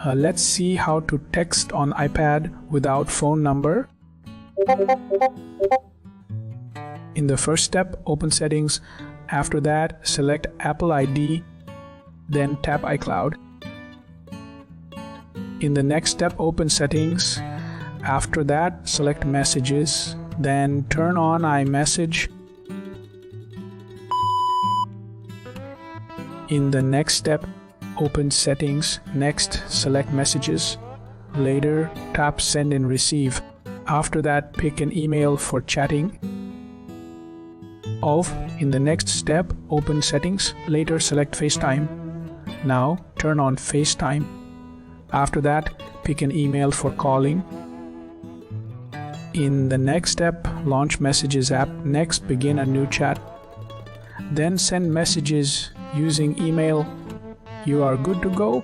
Let's see how to text on iPad without phone number. In the first step, open Settings. After that, select Apple ID, then tap iCloud. In the next step, open Settings. After that, select Messages, then turn on iMessage. In the next step, open Settings. Next, select Messages. Later, tap Send and Receive. After that, pick an email for chatting. Off. In the next step, open Settings. Later, select FaceTime. Now, turn on FaceTime. After that, pick an email for calling. In the next step, launch Messages app. Next, begin a new chat. Then send messages using email. You are good to go.